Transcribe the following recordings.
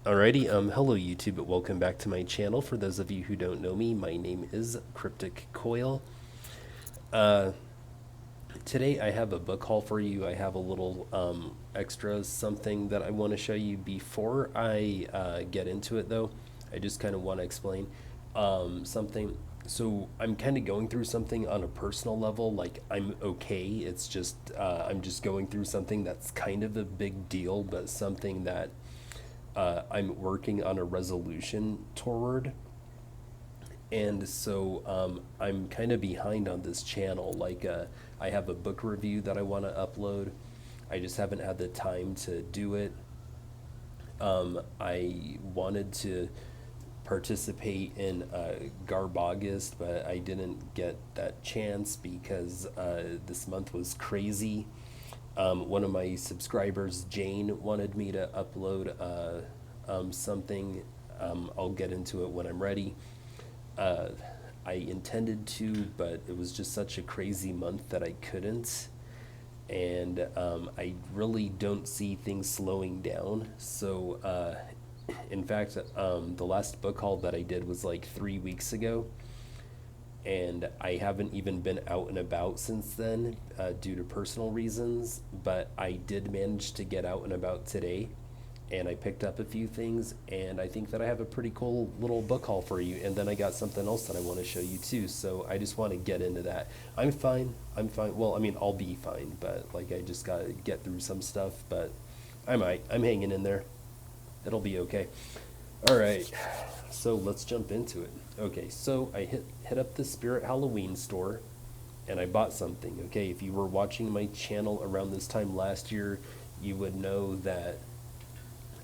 Alrighty, hello YouTube, welcome back to my channel. For those of you who don't know me, my name is Cryptic Coil. Uh, Today I have a book haul for you. I have a little extra something that I want to show you before I get into it though. I just kind of want to explain something. So I'm kind of going through something on a personal level. Like I'm okay. It's just I'm just going through something that's kind of a big deal, but something that I'm working on a resolution toward. And so I'm kind of behind on this channel. I have a book review that I want to upload. I just haven't had the time to do it. I wanted to participate in Garbogust, but I didn't get that chance because this month was crazy. One of my subscribers, Jane, wanted me to upload something. I'll get into it when I'm ready. Uh, I intended to, but it was just such a crazy month that I couldn't. And I really don't see things slowing down. So, in fact, the last book haul that I did was like 3 weeks ago. And I haven't even been out and about since then due to personal reasons. But I did manage to get out and about today, and I picked up a few things, and I think that I have a pretty cool little book haul for you. And then I got something else that I want to show you too. So I just want to get into that. I'm fine. I'm fine. Well, I mean, I'll be fine, but like I just got to get through some stuff. But I might. I'm hanging in there. It'll be okay. All right. So let's jump into it. Okay. So I hit up the Spirit Halloween store, and I bought something. Okay. If you were watching my channel around this time last year, you would know that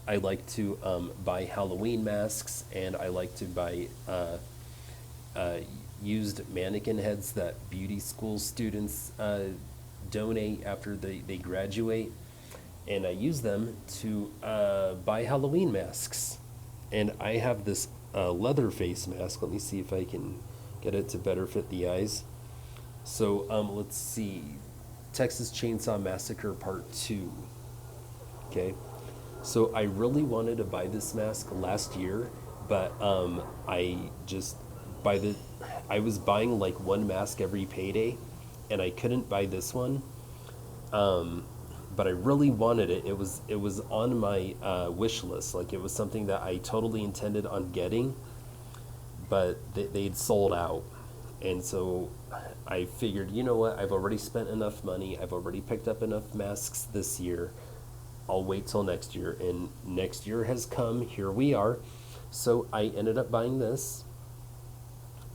I like to buy Halloween masks, and I like to buy uh, used mannequin heads that beauty school students donate after they graduate. And I use them to buy Halloween masks. And I have this leather face mask. Let me see if I can get it to better fit the eyes. So let's see. Texas Chainsaw Massacre Part 2. Okay. So I really wanted to buy this mask last year, but I just by the I was buying like one mask every payday, and I couldn't buy this one. Um, but I really wanted it. It was on my wish list. Like it was something that I totally intended on getting, but they'd sold out, and so I figured, you know what? I've already spent enough money. I've already picked up enough masks this year. I'll wait till next year. And next year has come. Here we are. So I ended up buying this,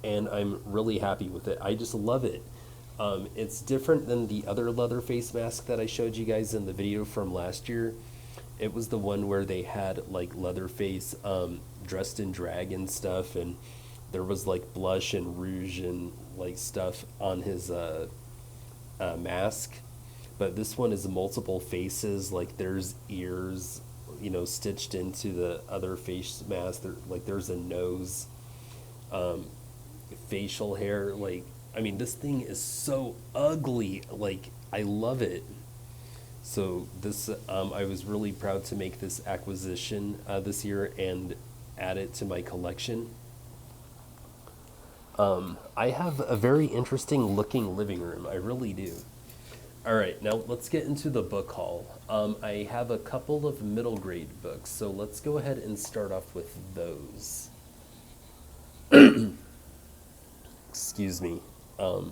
and I'm really happy with it. I just love it. It's different than the other leather face mask that I showed you guys in the video from last year. It was the one where they had like Leatherface dressed in drag and stuff, and there was like blush and rouge and like stuff on his mask. But this one is multiple faces. Like there's ears, stitched into the other face mask. Like there's a nose, um, facial hair. Like I mean, this thing is so ugly. Like I love it. So this, I was really proud to make this acquisition this year and add it to my collection. I have a very interesting looking living room. I really do. All right, now let's get into the book haul. I have a couple of middle grade books, so let's go ahead and start off with those. Excuse me. All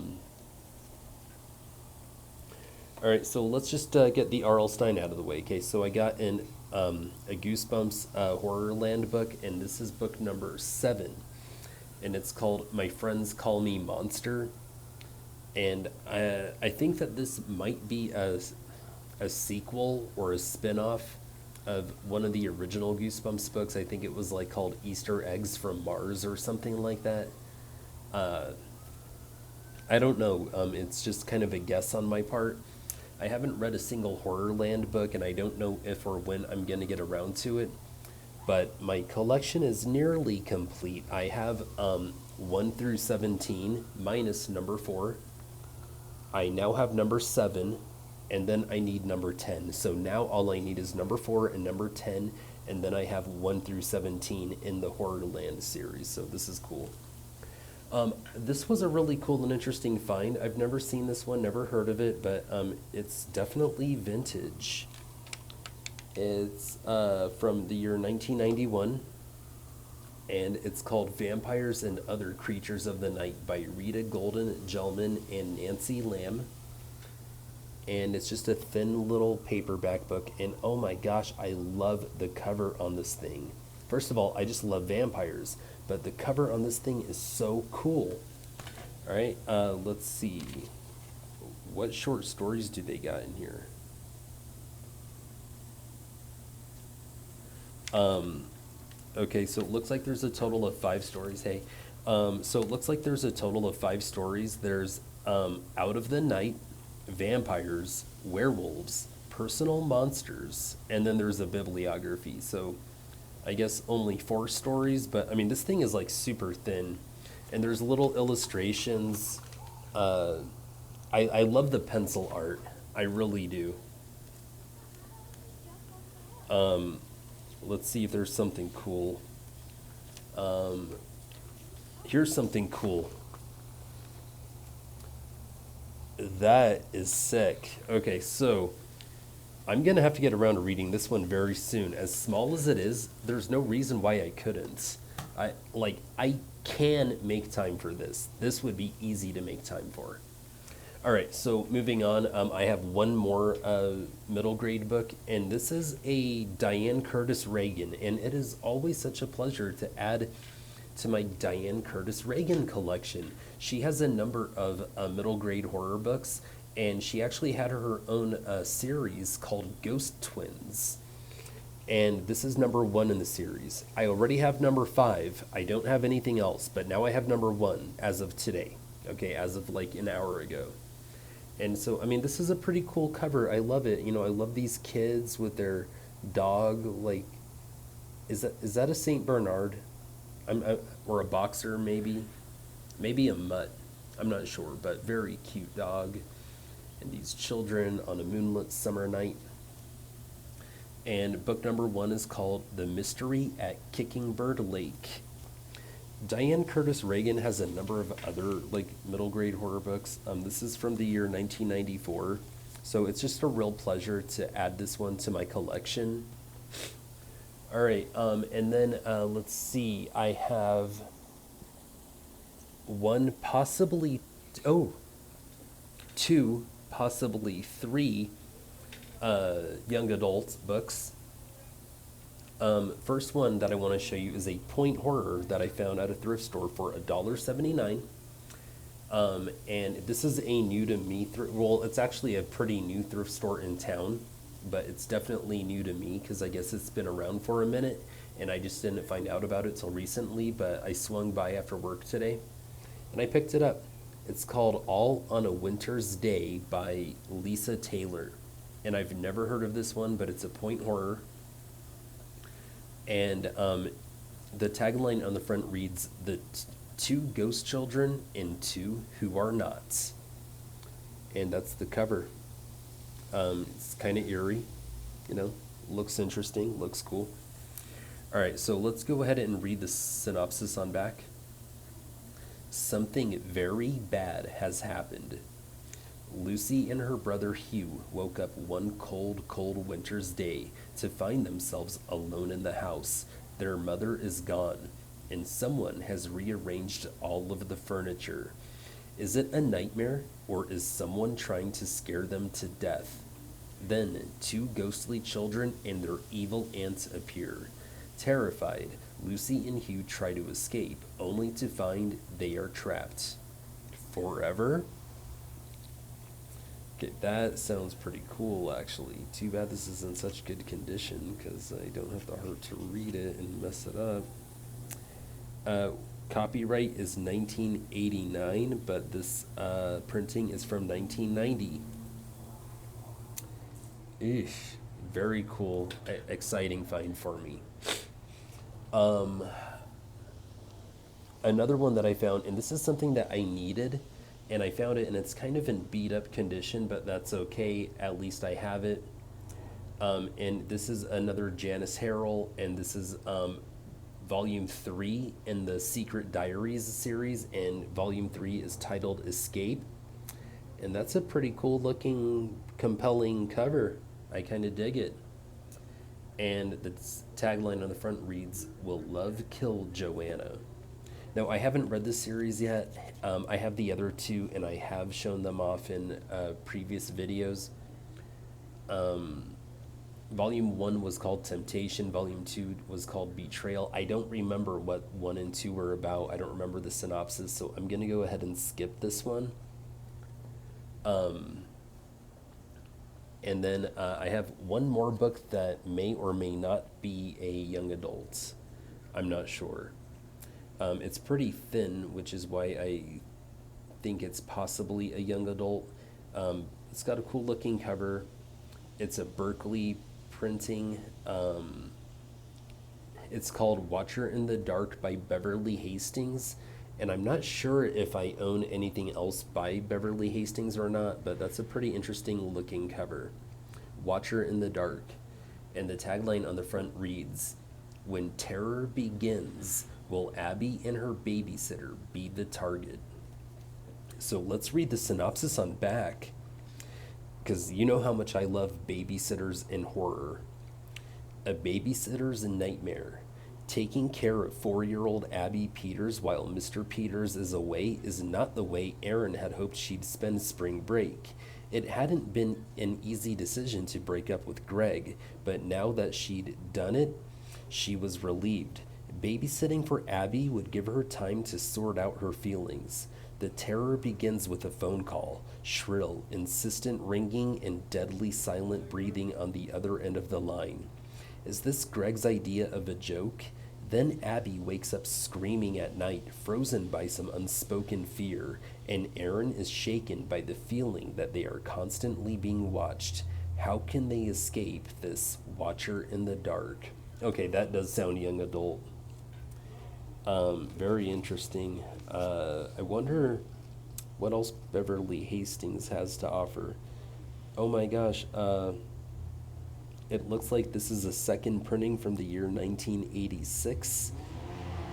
right, so let's just get the R.L. Stein out of the way. Okay, so I got a Goosebumps Horrorland book, and this is book number 7, and it's called My Friends Call Me Monster. And I think that this might be a sequel or a spin-off of one of the original Goosebumps books. I think it was like called Easter Eggs from Mars or something like that. Uh, I don't know. It's just kind of a guess on my part. I haven't read a single Horrorland book, and I don't know if or when I'm going to get around to it. But my collection is nearly complete. I have 1 through 17 minus number 4. I now have number 7, and then I need number 10. So now all I need is number 4 and number 10, and then I have 1 through 17 in the Horrorland series. So this is cool. This was a really cool and interesting find. I've never seen this one, never heard of it, but it's definitely vintage. It's from the year 1991, and it's called Vampires and Other Creatures of the Night by Rita Golden Gelman and Nancy Lamb. And it's just a thin little paperback book, and oh my gosh, I love the cover on this thing. First of all, I just love vampires, but the cover on this thing is so cool. All right, let's see. What short stories do they got in here? Okay, so it looks like there's a total of 5 stories. Hey, so it looks like there's a total of 5 stories. There's Out of the Night, Vampires, Werewolves, Personal Monsters, and then there's a bibliography. So I guess only 4 stories, but I mean, this thing is like super thin, and there's little illustrations. I love the pencil art. I really do. Let's see if there's something cool. Here's something cool. That is sick. Okay, so I'm gonna have to get around to reading this one very soon. As small as it is, there's no reason why I couldn't. I can make time for this. This would be easy to make time for. All right, so moving on, I have one more middle grade book, and this is a Diane Curtis Reagan, and it is always such a pleasure to add to my Diane Curtis Reagan collection. She has a number of middle grade horror books, and she actually had her own series called Ghost Twins. And this is number 1 in the series. I already have number 5. I don't have anything else, but now I have number 1 as of today. Okay, as of like an hour ago. And so, I mean, this is a pretty cool cover. I love it. You know, I love these kids with their dog. Like, is that a Saint Bernard? Or a boxer, maybe? Maybe a mutt. I'm not sure, but very cute dog. And these children on a moonlit summer night. And book number 1 is called The Mystery at Kicking Bird Lake. Diane Curtis Reagan has a number of other like middle grade horror books. This is from the year 1994, so it's just a real pleasure to add this one to my collection. All right, and then let's see. I have one, possibly, two, possibly 3 young adult books. First one that I want to show you is a point horror that I found at a thrift store for $1.79. And this is a new to me well, it's actually a pretty new thrift store in town, but it's definitely new to me because I guess it's been around for a minute and I just didn't find out about it till recently, but I swung by after work today and I picked it up. It's called All on a Winter's Day by Lisa Taylor. And I've never heard of this one, but it's a point horror. And the tagline on the front reads, "The 2 ghost children and 2 who are not." And that's the cover. It's kind of eerie, you know, looks interesting, looks cool. All right, so let's go ahead and read the synopsis on back. Something very bad has happened. Lucy and her brother Hugh woke up one cold, cold winter's day to find themselves alone in the house. Their mother is gone, and someone has rearranged all of the furniture. Is it a nightmare, or is someone trying to scare them to death? Then 2 ghostly children and their evil aunts appear. Terrified, Lucy and Hugh try to escape, only to find they are trapped. Forever? Okay, that sounds pretty cool, actually. Too bad this is in such good condition, because I don't have the heart to read it and mess it up. Copyright is 1989, but this printing is from 1990. Eesh, very cool, exciting find for me. Another one that I found, and this is something that I needed, and I found it, and it's kind of in beat up condition, but that's okay. At least I have it. And this is another Janice Harrell, and this is volume 3 in the Secret Diaries series, and volume 3 is titled Escape. And that's a pretty cool looking, compelling cover. I kind of dig it. And the tagline on the front reads, "Will love kill Joanna?" Now, I haven't read this series yet. I have the other two, and I have shown them off in previous videos. Volume 1 was called Temptation. Volume 2 was called Betrayal. I don't remember what 1 and 2 were about. I don't remember the synopsis, so I'm going to go ahead and skip this one. And then I have one more book that may or may not be a young adult. I'm not sure. It's pretty thin, which is why I think it's possibly a young adult. It's got a cool looking cover. It's a Berkeley printing. It's called Watcher in the Dark by Beverly Hastings. And I'm not sure if I own anything else by Beverly Hastings or not, but that's a pretty interesting looking cover. Watcher in the Dark. And the tagline on the front reads, "When terror begins, will Abby and her babysitter be the target?" So let's read the synopsis on back, because you know how much I love babysitters in horror. A babysitter's nightmare. Taking care of 4-year-old Abby Peters while Mr. Peters is away is not the way Erin had hoped she'd spend spring break. It hadn't been an easy decision to break up with Greg, but now that she'd done it, she was relieved. Babysitting for Abby would give her time to sort out her feelings. The terror begins with a phone call, shrill, insistent ringing, and deadly silent breathing on the other end of the line. Is this Greg's idea of a joke? Then Abby wakes up screaming at night, frozen by some unspoken fear, and Erin is shaken by the feeling that they are constantly being watched. How can they escape this watcher in the dark? Okay, that does sound young adult. Very interesting. I wonder what else Beverly Hastings has to offer. Oh my gosh. It looks like this is a second printing from the year 1986.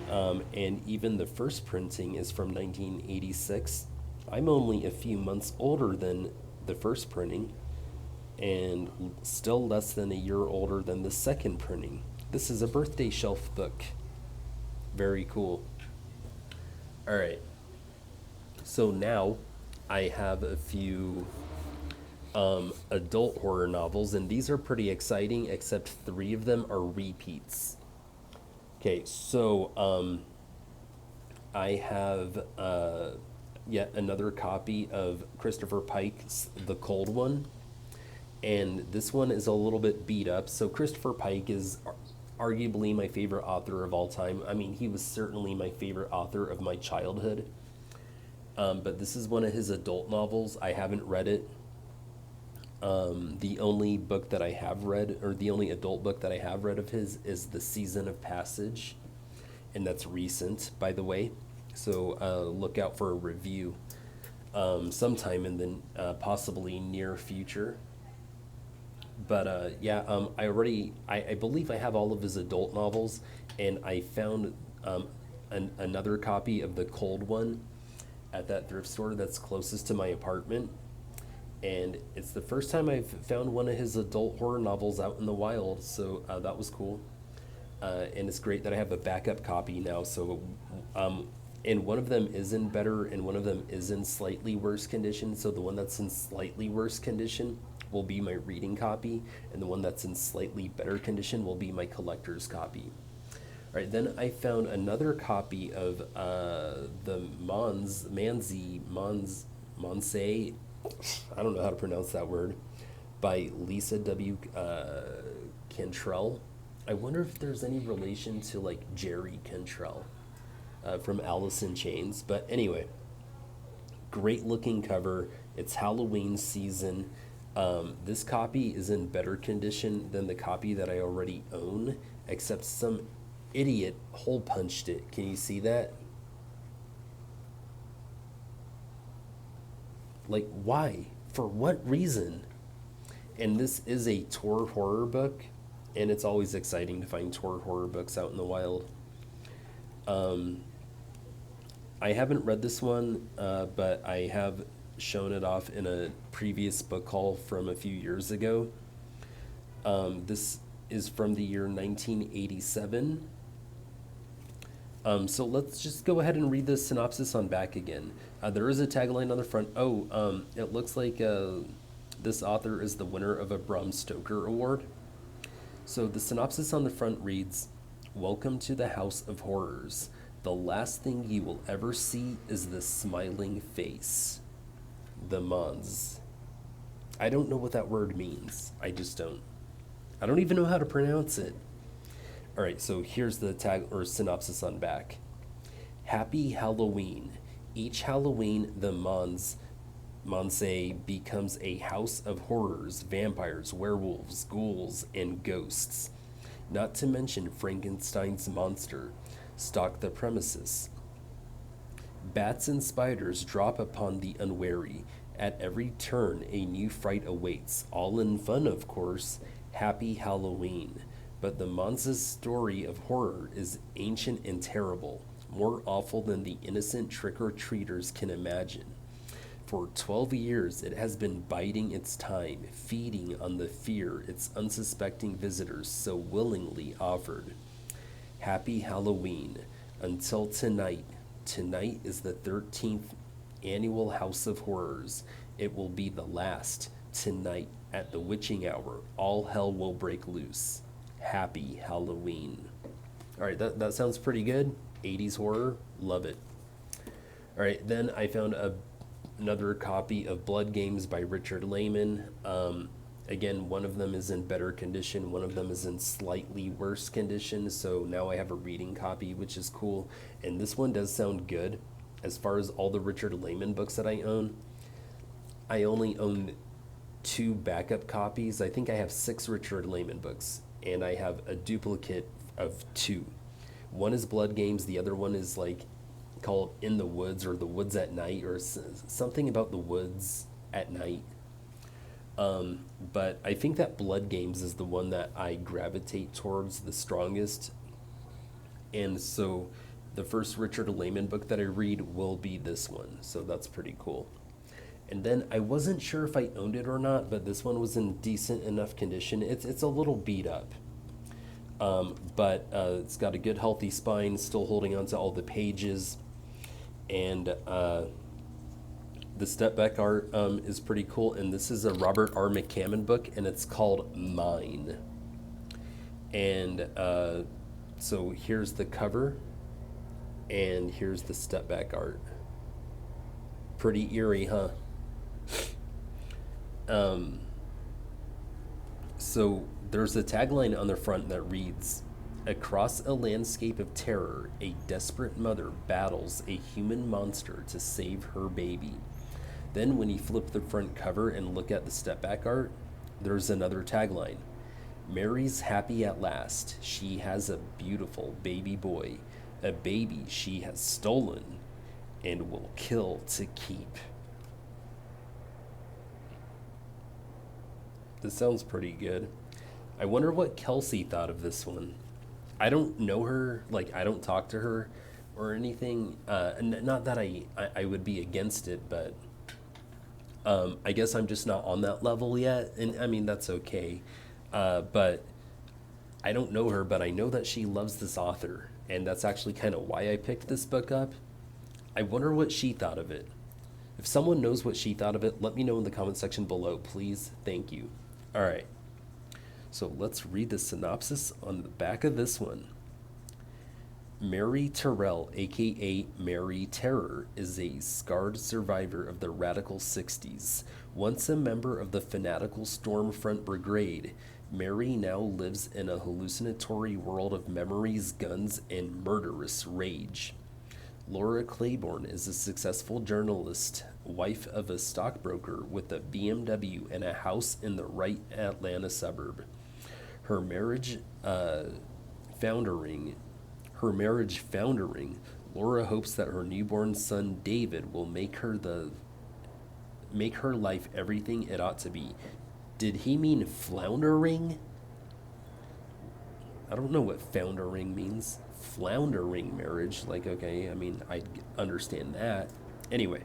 And even the first printing is from 1986. I'm only a few months older than the first printing, and still less than a year older than the second printing. This is a birthday shelf book. Very cool. All right. So now I have a few adult horror novels, and these are pretty exciting, except 3 of them are repeats. Okay, so I have yet another copy of Christopher Pike's The Cold One, and this one is a little bit beat up. So Christopher Pike is arguably my favorite author of all time. I mean, he was certainly my favorite author of my childhood. But this is one of his adult novels. I haven't read it. The only book that I have read, or the only adult book that I have read of his, is The Season of Passage, and that's recent, by the way. So look out for a review sometime in the possibly near future. But yeah, I believe I have all of his adult novels, and I found another copy of The Cold One at that thrift store that's closest to my apartment. And it's the first time I've found one of his adult horror novels out in the wild, so that was cool. And it's great that I have a backup copy now. So, and one of them is in better, and one of them is in slightly worse condition. So the one that's in slightly worse condition will be my reading copy, and the one that's in slightly better condition will be my collector's copy. All right, then I found another copy of the Monse, I don't know how to pronounce that word, by Lisa W. Cantrell. I wonder if there's any relation to like Jerry Cantrell from Alice in Chains. But anyway, great looking cover. It's Halloween season. This copy is in better condition than the copy that I already own, except some idiot hole punched it. Can you see that? Like, why? For what reason? And this is a Tor horror book, and it's always exciting to find Tor horror books out in the wild. Um, I haven't read this one, but I have shown it off in a previous book haul from a few years ago. This is from the year 1987. So let's just go ahead and read the synopsis on back again. There is a tagline on the front. It looks like this author is the winner of a Bram Stoker Award. So the synopsis on the front reads, "Welcome to the House of Horrors. The last thing you will ever see is the smiling face. The Mons." I don't know what that word means. I just don't. I don't even know how to pronounce it. All right, so here's the tag or synopsis on back. Happy Halloween. Each Halloween, the Monse becomes a house of horrors, vampires, werewolves, ghouls, and ghosts. Not to mention Frankenstein's monster stalk the premises. Bats and spiders drop upon the unwary. At every turn, a new fright awaits. All in fun, of course. Happy Halloween. But the Monza's story of horror is ancient and terrible, more awful than the innocent trick-or-treaters can imagine. For 12 years, it has been biding its time, feeding on the fear its unsuspecting visitors so willingly offered. Happy Halloween. Until tonight. Tonight is the 13th annual House of Horrors. It will be the last. Tonight, at the witching hour, all hell will break loose. Happy Halloween. All right, that sounds pretty good. 80s horror, love it. All right, then I found another copy of Blood Games by Richard Lehman. Again, one of them is in better condition, one of them is in slightly worse condition, so now I have a reading copy, which is cool. And this one does sound good. As far as all the Richard Lehman books that I own, I only own 2 backup copies. I think I have 6 Richard Lehman books, and I have a duplicate of 2. One is Blood Games, the other one is like called In the Woods or The Woods at Night or something about the woods at night. But I think that Blood Games is the one that I gravitate towards the strongest. And so the first Richard Lehman book that I read will be this one. So that's pretty cool. And then I wasn't sure if I owned it or not, but this one was in decent enough condition. It's a little beat up, but it's got a good healthy spine, still holding onto all the pages, and the step back art is pretty cool. And this is a Robert R. McCammon book, and it's called Mine. And so here's the cover, and here's the step back art. Pretty eerie, huh? So there's a tagline on the front that reads, "Across a landscape of terror, a desperate mother battles a human monster to save her baby." Then when you flip the front cover and look at the step back art, there's another tagline. "Mary's happy at last. She has a beautiful baby boy, a baby she has stolen and will kill to keep." This sounds pretty good. I wonder what Kelsey thought of this one. I don't know her, like, I don't talk to her or anything. Not that I would be against it, but I guess I'm just not on that level yet. And I mean, that's okay. But I don't know her, but I know that she loves this author. And that's actually kind of why I picked this book up. I wonder what she thought of it. If someone knows what she thought of it, let me know in the comment section below, please. Thank you. All right, so let's read the synopsis on the back of this one. Mary Terrell, aka Mary Terror, is a scarred survivor of the radical 60s. Once a member of the fanatical Stormfront Brigade, Mary now lives in a hallucinatory world of memories, guns, and murderous rage. Laura Claiborne is a successful journalist, wife of a stockbroker with a BMW and a house in the right Atlanta suburb. Her marriage foundering, Laura hopes that her newborn son David will make her the make her life everything it ought to be. Did he mean floundering? I don't know what foundering means. Floundering marriage, like, okay, I mean, I understand that. Anyway,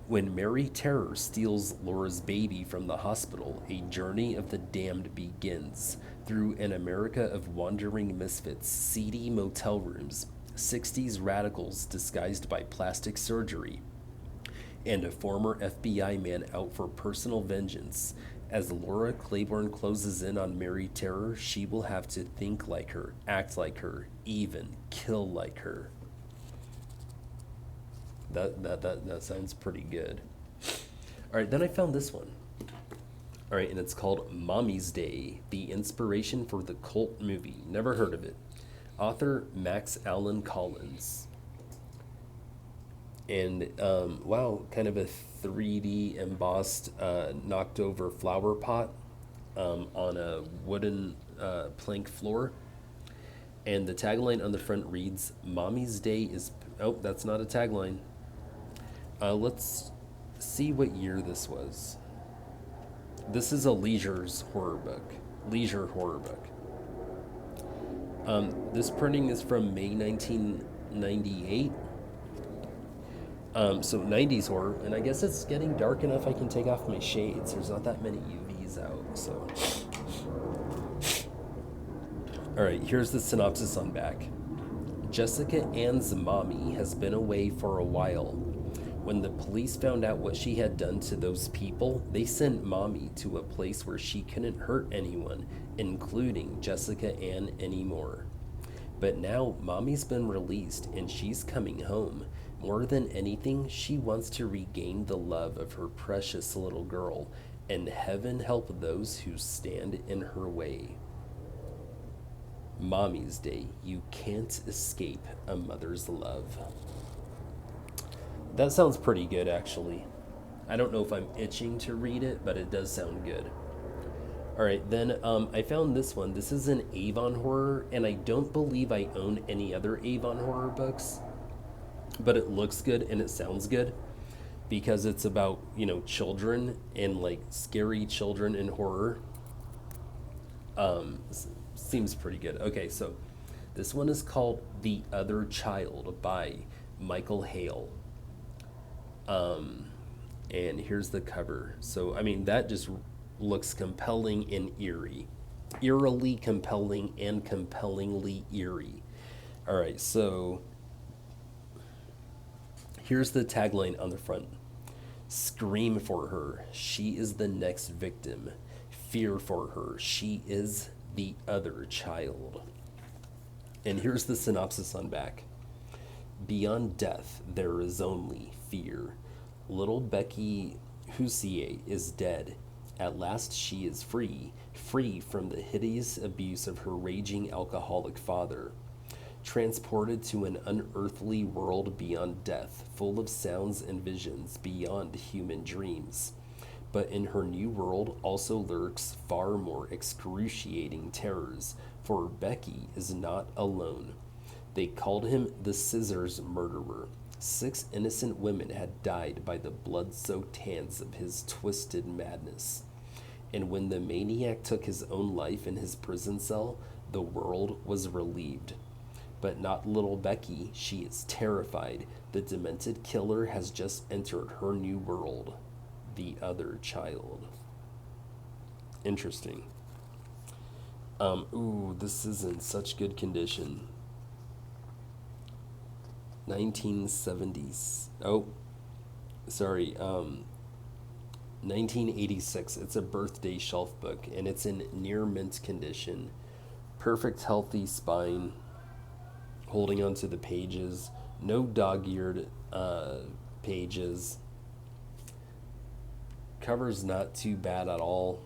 when Mary Terror steals Laura's baby from the hospital, a journey of the damned begins through an America of wandering misfits, seedy motel rooms, 60s radicals disguised by plastic surgery, and a former FBI man out for personal vengeance. As Laura Claiborne closes in on Mary Terror, she will have to think like her, act like her, even kill like her. That sounds pretty good. All right, then I found this one. All right, and it's called Mommy's Day, the inspiration for the cult movie. Never heard of it. Author Max Allan Collins. And wow, kind of a 3D embossed, knocked over flower pot on a wooden plank floor. And the tagline on the front reads, Mommy's Day is. Oh, that's not a tagline. Let's see what year this was. This is a leisure horror book. This printing is from May 1998. So 90s horror, and I guess it's getting dark enough I can take off my shades. There's not that many UVs out, so. All right, here's the synopsis on back. Jessica Ann's mommy has been away for a while. When the police found out what she had done to those people, they sent Mommy to a place where she couldn't hurt anyone, including Jessica Ann anymore. But now Mommy's been released and she's coming home. More than anything, she wants to regain the love of her precious little girl, and heaven help those who stand in her way. Mommy's Day. You can't escape a mother's love. That sounds pretty good, actually. I don't know if I'm itching to read it, but it does sound good. All right, then I found this one. This is an Avon horror, and I don't believe I own any other Avon horror books, but it looks good and it sounds good because it's about, children and like scary children in horror. Seems pretty good. Okay, so this one is called The Other Child by Michael Hale. And here's the cover. So, I mean, that just looks compelling and eerie. Eerily compelling and compellingly eerie. All right, so here's the tagline on the front. Scream for her. She is the next victim. Fear for her. She is the other child. And here's the synopsis on back. Beyond death, there is only fear. Little Becky Hussier is dead. At last she is free from the hideous abuse of her raging alcoholic father. Transported to an unearthly world beyond death, full of sounds and visions beyond human dreams. But in her new world also lurks far more excruciating terrors, for Becky is not alone. They called him the Scissors Murderer. 6 innocent women had died by the blood-soaked hands of his twisted madness. And when the maniac took his own life in his prison cell, the world was relieved. But not little Becky. She is terrified. The demented killer has just entered her new world. The other child. Interesting. This is in such good condition. 1970s. 1986. It's a birthday shelf book, and it's in near mint condition. Perfect, healthy spine. Holding onto the pages. No dog-eared pages. Cover's not too bad at all.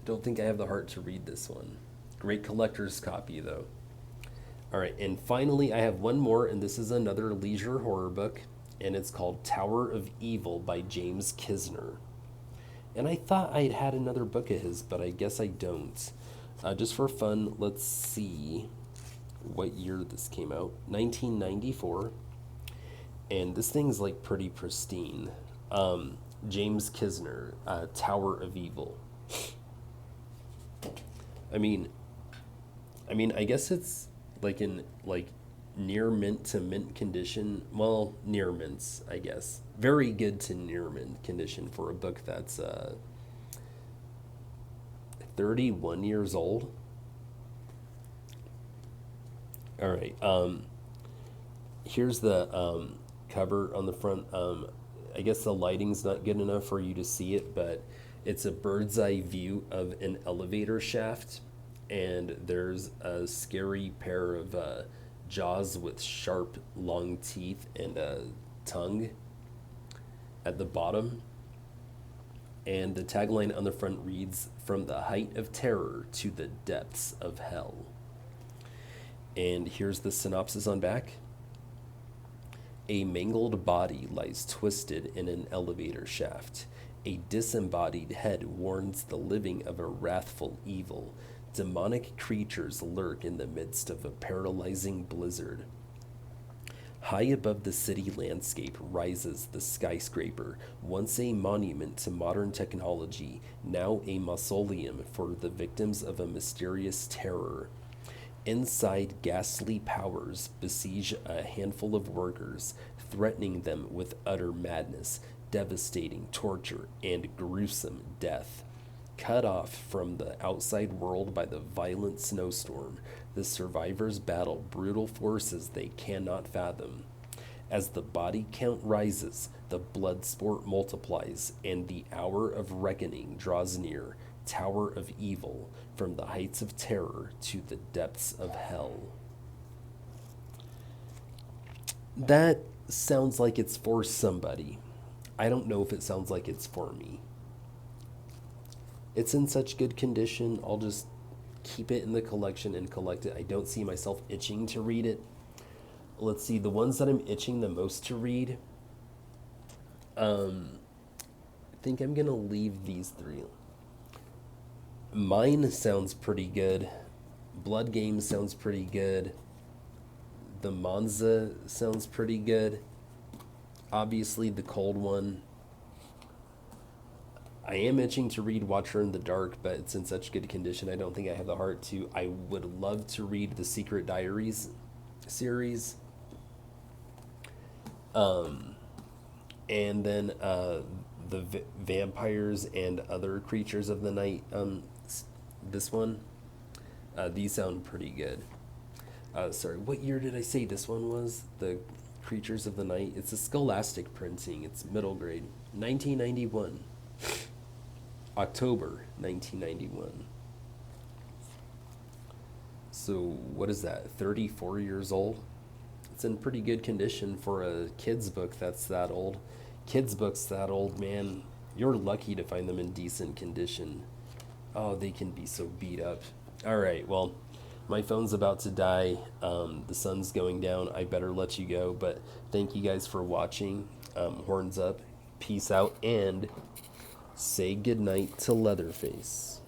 Don't think I have the heart to read this one. Great collector's copy, though. All right, and finally, I have one more, and this is another leisure horror book, and it's called Tower of Evil by James Kisner. And I thought I'd had another book of his, but I guess I don't. Just for fun, let's see what year this came out. 1994. And this thing's like pretty pristine. James Kisner, Tower of Evil. I mean, I guess it's like in like near mint to mint condition. Well, near mints, I guess. Very good to near mint condition for a book that's 31 years old. All right. Here's the cover on the front. I guess the lighting's not good enough for you to see it, but it's a bird's eye view of an elevator shaft, and there's a scary pair of jaws with sharp, long teeth and a tongue at the bottom. And the tagline on the front reads, "From the height of terror to the depths of hell." And here's the synopsis on back. A mangled body lies twisted in an elevator shaft. A disembodied head warns the living of a wrathful evil. Demonic creatures lurk in the midst of a paralyzing blizzard. High above the city landscape rises the skyscraper, once a monument to modern technology, now a mausoleum for the victims of a mysterious terror. Inside, ghastly powers besiege a handful of workers, threatening them with utter madness, devastating torture, and gruesome death. Cut off from the outside world by the violent snowstorm, the survivors battle brutal forces they cannot fathom. As the body count rises, the blood sport multiplies, and the hour of reckoning draws near. Tower of Evil, from the heights of terror to the depths of hell. That sounds like it's for somebody. I don't know if it sounds like it's for me. It's in such good condition, I'll just keep it in the collection and collect it. I don't see myself itching to read it. Let's see, the ones that I'm itching the most to read, I think I'm going to leave these three. Mine sounds pretty good. Blood Games sounds pretty good. The Monza sounds pretty good. Obviously, the cold one. I am itching to read Watcher in the Dark, but it's in such good condition, I don't think I have the heart to. I would love to read the Secret Diaries series. And then the vampires and other creatures of the night. This one. These sound pretty good. Sorry, what year did I say this one was? The Creatures of the Night. It's a Scholastic printing. It's middle grade. 1991. October 1991. So what is that? 34 years old? It's in pretty good condition for a kid's book that's that old. Kids' books that old, man, you're lucky to find them in decent condition. Oh, they can be so beat up. All right, well, my phone's about to die. The sun's going down. I better let you go. But thank you guys for watching. Horns up. Peace out. And say goodnight to Leatherface.